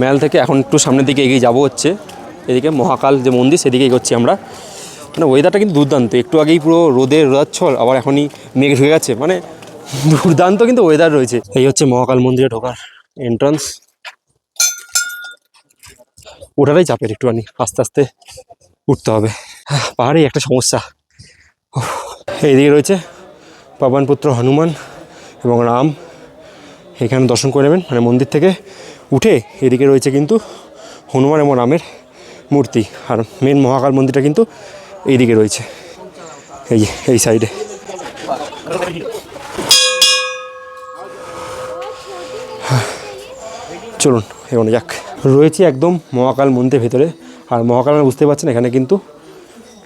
A: ম্যাল থেকে এখন একটু সামনের দিকে এগিয়ে যাবো হচ্ছে এদিকে মহাকাল যে মন্দির, সেদিকে এগোচ্ছি আমরা। মানে ওয়েদারটা কিন্তু দুর্দান্ত। একটু আগেই পুরো রোদাচ্ছল, আবার এখনই মেঘ ঢুকে গেছে, মানে দুর্দান্ত কিন্তু ওয়েদার রয়েছে। এই হচ্ছে মহাকাল মন্দিরে ঢোকার এন্ট্রান্স। ওঠাটাই চাপের, একটুখানি আস্তে আস্তে উঠতে হবে। পাহাড়ে একটা সমস্যা। এইদিকে রয়েছে পাবনপুত্র হনুমান এবং রাম, এখানে দর্শন করে নেবেন। মানে মন্দির থেকে উঠে এদিকে রয়েছে কিন্তু হনুমান এবং রামের মূর্তি। আর মেন মহাকাল মন্দিরটা কিন্তু এইদিকে রয়েছে, এই যে এই সাইডে। চলুন এগোনো যাক। রয়েছে একদম মহাকাল মন্দিরের ভেতরে। আর মহাকাল বুঝতে পারছেন এখানে কিন্তু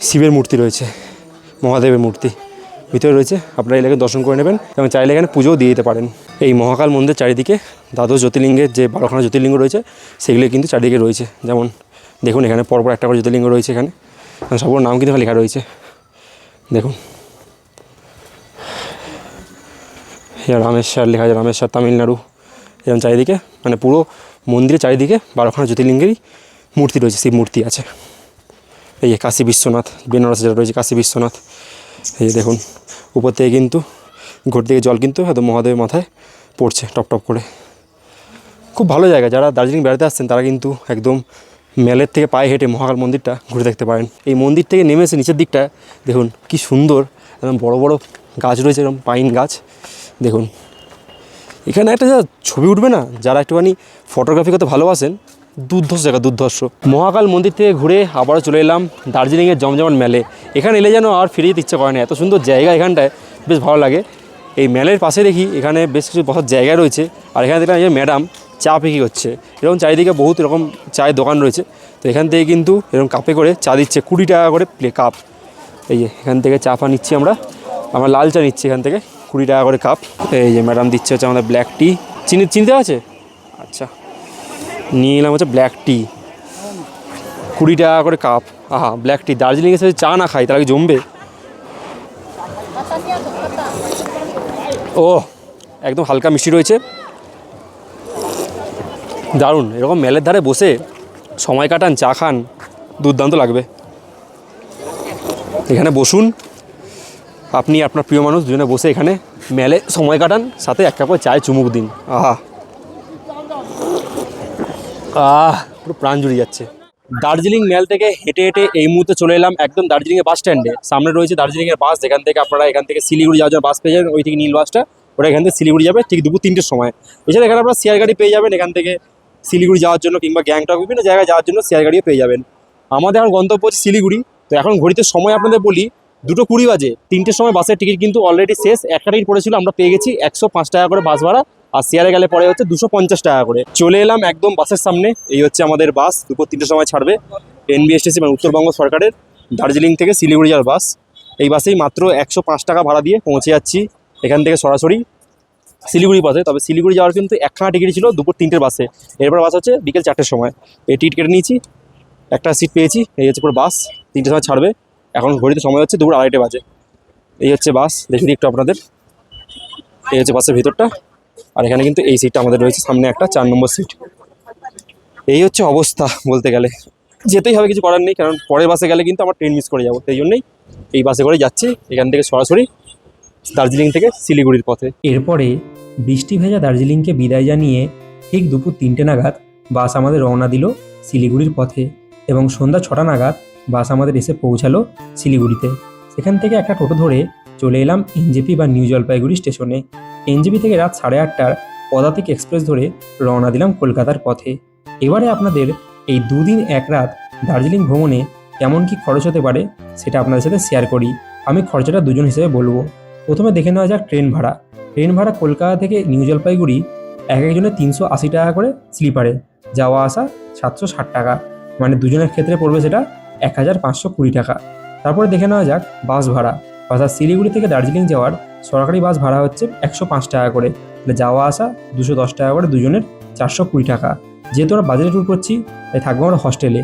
A: শিবের মূর্তি রয়েছে, মহাদেবের মূর্তি ভিতরে রয়েছে। আপনারা এলাকে দর্শন করে নেবেন এবং চাইলে এখানে পুজোও দিয়ে দিতে পারেন। এই মহাকাল মন্দির চারিদিকে দ্বাদশ জ্যোতির্লিঙ্গের যে 12খানা জ্যোতির্লিঙ্গ রয়েছে সেগুলো কিন্তু চারিদিকে রয়েছে। যেমন দেখুন এখানে পরপর একটা করে জ্যোতির্লিঙ্গ রয়েছে। এখানে সবার নাম কিন্তু লেখা রয়েছে, দেখুন। রামেশ্বর লেখা আছে, রামেশ্বর তামিলনাড়ু। যেমন চারিদিকে মানে পুরো মন্দিরের চারিদিকে 12খানা জ্যোতির্লিঙ্গেরই মূর্তি রয়েছে, শিব মূর্তি আছে। এই যে কাশী বিশ্বনাথ, বেনারসে যেটা রয়েছে কাশী বিশ্বনাথ। এই যে দেখুন উপর থেকে কিন্তু ঘর থেকে জল কিন্তু একদম মহাদেবের মাথায় পড়ছে টপ টপ করে। খুব ভালো জায়গা। যারা দার্জিলিং বেড়াতে আসছেন তারা কিন্তু একদম মেলের থেকে পায়ে হেঁটে মহাকাল মন্দিরটা ঘুরে দেখতে পারেন। এই মন্দির থেকে নেমে এসে নিচের দিকটা দেখুন কি সুন্দর, একদম বড় বড় গাছ রয়েছে, এরকম পাইন গাছ। দেখুন এখানে একটা যা ছবি উঠবে না, যারা একটুখানি ফটোগ্রাফি করতে ভালোবাসেন, দুর্ধর্ষ জায়গা, দুর্ধর্ষ। মহাকাল মন্দির থেকে ঘুরে আবারও চলে এলাম দার্জিলিংয়ের জমজমাট মেলে। এখানে এলে যেন আর ফিরে যেতে ইচ্ছে করে না, এত সুন্দর জায়গা এখানটায়, বেশ ভালো লাগে। এই মেলের পাশে দেখি এখানে বেশ কিছু বসার জায়গা রয়েছে। আর এখানে দেখলাম যে ম্যাডাম চা বিক্রি করছে। এরকম চারিদিকে বহুত এরকম চায়ের দোকান রয়েছে। তো এখান থেকে কিন্তু এরকম কাপে করে চা দিচ্ছে, 20 টাকা করে কাপ। এই যে এখান থেকে চা ফা নিচ্ছি আমরা লাল চা নিচ্ছি এখান থেকে, 20 টাকা করে কাপ। এই যে ম্যাডাম দিচ্ছে হচ্ছে আমাদের ব্ল্যাক টি। চিনিতে আছে? আচ্ছা, নিয়ে নিলাম হচ্ছে ব্ল্যাক টি, 20 টাকা করে কাপ। আহা, ব্ল্যাক টি। দার্জিলিংয়ের সাথে চা না খাই তার আগে জমবে। ও একদম হালকা মিষ্টি রয়েছে, দারুণ। এরকম মেলের ধারে বসে সময় কাটান, চা খান, দুর্দান্ত লাগবে। এখানে বসুন, আপনি আপনার প্রিয় মানুষ দুজনে বসে এখানে মেলে সময় কাটান, সাথে এক কাপ করে চায়ে চুমুক দিন। আহা পুরো প্রাণ জুড়ে যাচ্ছে। দার্জিলিং মেল থেকে হেঁটে হেঁটে এই মুহূর্তে চলে এলাম একদম দার্জিলিংয়ের বাস স্ট্যান্ডে। সামনে রয়েছে দার্জিলিংয়ের বাস, যেখান থেকে আপনারা এখান থেকে শিলিগুড়ি যাওয়ার জন্য বাস পেয়ে যাবেন। ওই থেকে নীল বাসটা, ওটা এখান থেকে শিলিগুড়ি যাবে ঠিক দুপুর 3টের সময়। এছাড়া এখানে আপনারা শেয়ার গাড়ি পেয়ে যাবেন এখান থেকে শিলিগুড়ি যাওয়ার জন্য, কিংবা গ্যাংটক বিভিন্ন জায়গায় যাওয়ার জন্য শেয়ার গাড়িও পেয়ে যাবেন। আমাদের এখন গন্তব্য হচ্ছে শিলিগুড়ি। তো এখন ঘড়িতে সময় আপনাদের বলি 2:20 বাজে। 3টের সময় বাসের টিকিট কিন্তু অলরেডি শেষ। একটা টিকিট পড়েছিল, আমরা পেয়ে গেছি 105 টাকা করে বাস ভাড়া। আর শেয়ারে গেলে পরে হচ্ছে 250 টাকা করে। চলে এলাম একদম বাসের সামনে। এই হচ্ছে আমাদের বাস, দুপুর 3টের সময় ছাড়বে। NBSTC মানে উত্তরবঙ্গ সরকারের দার্জিলিং থেকে শিলিগুড়ি যাওয়ার বাস। এই বাসেই মাত্র 105 টাকা ভাড়া দিয়ে পৌঁছে যাচ্ছি এখান থেকে সরাসরি শিলিগুড়ি বাসে। তবে শিলিগুড়ি যাওয়ার কিন্তু একখানা টিকিট ছিল দুপুর 3টের বাসে। এরপর বাস হচ্ছে বিকেল 4টের সময়। এই টিকিট কেটে নিয়েছি, একটা সিট পেয়েছি। এই হচ্ছে পুরো বাস, 3টের সময় ছাড়বে। এখন ঘড়িতে সময় হচ্ছে দুপুর 2:30 বাজে। এই হচ্ছে বাস, দেখি একটু আপনাদের। এই হচ্ছে বাসের ভিতরটা। আর এখানে কিন্তু এই সিটটা আমাদের রয়েছে, সামনে একটা 4 নম্বর সিট। এই হচ্ছে অবস্থা বলতে গেলে। যেতেই হবে, কিছু করার নেই, কারণ পরের বাসে গেলে কিন্তু আমার ট্রেন মিস করে যাবো। সেই জন্যই এই বাসে করে যাচ্ছি এখান থেকে সরাসরি দার্জিলিং থেকে শিলিগুড়ির পথে।
E: এরপরে বৃষ্টি ভেজা দার্জিলিংকে বিদায় জানিয়ে ঠিক দুপুর 3টে নাগাদ বাস আমাদের রওনা দিল শিলিগুড়ির পথে এবং সন্ধ্যা 6টা নাগাদ বাস আমাদের এসে পৌঁছালো শিলিগুড়িতে। সেখান থেকে একটা টোটো ধরে চলে এলাম NJP বা নিউ জলপাইগুড়ি স্টেশনে। NJP থেকে রাত 8:30টার পদাতিক এক্সপ্রেস ধরে রওনা দিলাম কলকাতার পথে। এবারে আপনাদের এই 2 দিন 1 রাত দার্জিলিং ভ্রমণে কেমন কি খরচ হতে পারে সেটা আপনাদের সাথে শেয়ার করি। আমি খরচাটা দুজন হিসেবে বলবো। প্রথমে দেখে নেওয়া যাক ট্রেন ভাড়া। ট্রেন ভাড়া কলকাতা থেকে নিউ জলপাইগুড়ি এক একজনের 380 টাকা করে স্লিপারে, যাওয়া আসা 760 টাকা, মানে দুজনের ক্ষেত্রে পড়বে সেটা 1520 টাকা। তারপরে দেখে নেওয়া যাক বাস ভাড়া। অর্থাৎ শিলিগুড়ি থেকে দার্জিলিং যাওয়ার সরকারি বাস ভাড়া হচ্ছে 105 টাকা করে, তাহলে যাওয়া আসা 210 টাকা করে, দুজনের 420 টাকা। যেহেতু আমরা বাজেটে ট্যুর করছি তাই থাকবো আমরা হোস্টেলে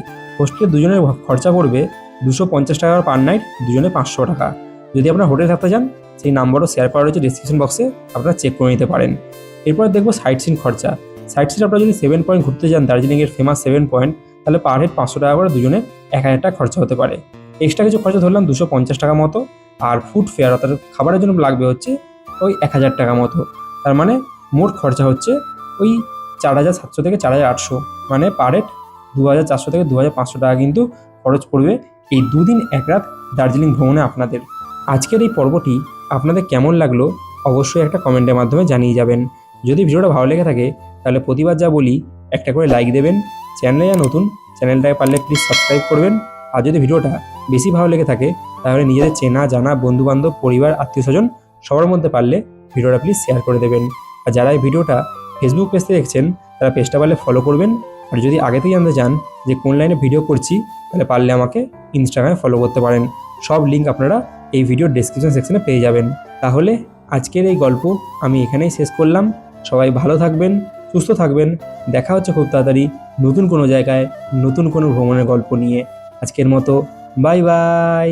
E: দুজনের খরচা পড়বে 250 টাকা পার নাইট, দুজনে 500 টাকা। যদি আপনারা হোটেলে থাকতে চান সেই নাম্বারও শেয়ার করা রয়েছে ডিসক্রিপশন বক্সে, আপনারা চেক করে নিতে পারেন। এরপর দেখবো সাইট সিন খরচা। সাইট সিন আপনারা যদি 7 পয়েন্ট ঘুরতে যান, দার্জিলিংয়ের ফেমাস 7 পয়েন্ট, তাহলে পার হেড 500 টাকা করে, দুজনের 1000 টাকা খরচা হতে পারে। এক্সট্রা কিছু খরচা ধরলাম 250 টাকা মতো, আর ফুড ফেয়ার অর্থাৎ খাবারের জন্য লাগবে হচ্ছে ওই 1000 টাকা মতো। তার মানে মোট খরচা হচ্ছে ওই 4700 থেকে 4800, মানে পার হেড 2400 থেকে 2500 টাকা কিন্তু খরচ পড়বে এই 2 দিন 1 রাত দার্জিলিং ভ্রমণে আপনাদের। আজকের এই পর্বটি আপনাদের কেমন লাগলো অবশ্যই একটা কমেন্টের মাধ্যমে জানিয়ে যাবেন। যদি ভিডিওটা ভালো লেগে থাকে তাহলে প্রতিবার যা বলি একটা করে লাইক দেবেন। চ্যানেলে যা নতুন, চ্যানেলটাকে পারলে প্লিজ সাবস্ক্রাইব করবেন। আর যদি ভিডিওটা বেশি ভালো লেগে থাকে তাহলে নিজেদের চেনা জানা বন্ধুবান্ধব পরিবার আত্মীয় স্বজন সবার মধ্যে পারলে ভিডিওটা প্লিজ শেয়ার করে দেবেন। আর যারা এই ভিডিওটা ফেসবুক পেজ থেকে দেখছেন তারা পেজটা পারলে ফলো করবেন। আর যদি আগে থেকে জানতে চান যে কোন লাইনে ভিডিও করছি তাহলে পারলে আমাকে ইনস্টাগ্রামে ফলো করতে পারেন। সব লিঙ্ক আপনারা এই ভিডিওর ডেসক্রিপশন সেকশনে পেয়ে যাবেন। তাহলে আজকের এই গল্প আমি এখানেই শেষ করলাম। সবাই ভালো থাকবেন, সুস্থ থাকবেন। দেখা হচ্ছে খুব তাড়াতাড়ি নতুন কোনো জায়গায় নতুন কোনো ভ্রমণের গল্প নিয়ে। আজকের মতো বাই বাই।